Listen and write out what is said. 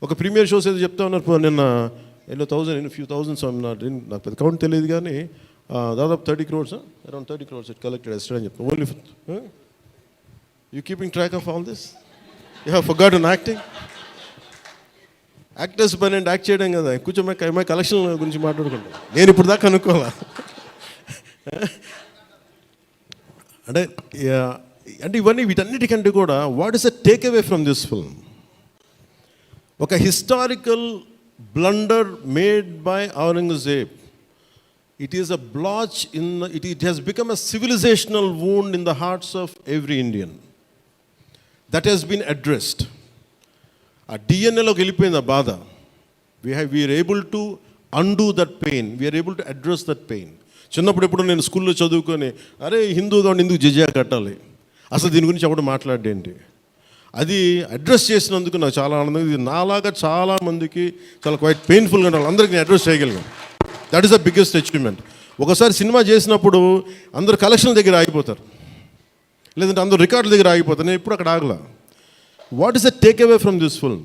ఒక premier shows ఏదో చెప్తా ఉన్నారు నిన్న, ఫ్యూ థౌజండ్స్ నాకు పెద్ద కౌంట్ తెలియదు కానీ దాదాపు 30 crores, around 30 crores it collected yesterday అని చెప్తాను. Only you keeping track of all this? You have forgotten acting? Actors పని అంటే యాక్ట్ చేయడం కదా, కూర్చోమై కలెక్షన్ గురించి మాట్లాడుకుంటాం. నేను ఇప్పుడు దాకా అనుకోవాలా అంటే ఇవన్నీ వీటన్నిటికంటే కూడా what is a take away from this film? ఒక historical blunder made by Aurangzeb. It is a blotch it has become a civilizational wound in the hearts of every Indian. That has been addressed. A DNA లోకి వెళ్ళిపోయింది ఆ బాధ. We are able to undo that pain. We are able to address that pain. చిన్నప్పుడు ఎప్పుడు నేను స్కూల్లో చదువుకొని అరే హిందూగా ఉండి ఎందుకు జిజియా కట్టాలి, అసలు దీని గురించి అప్పుడు మాట్లాడేంటి, అది అడ్రస్ చేసినందుకు నాకు చాలా ఆనందంగా. ఇది నాలాగా చాలామందికి చాలా క్వైట్ పెయిన్ఫుల్గా ఉండాలి, అందరికీ నేను అడ్రస్ చేయగలిగాను. That is the biggest achievement. ఒకసారి సినిమా చేసినప్పుడు అందరు కలెక్షన్ల దగ్గర ఆగిపోతారు, లేదంటే అందరూ రికార్డుల దగ్గర ఆగిపోతారు. నేను ఎప్పుడు అక్కడ ఆగలా. What is the take away from this film?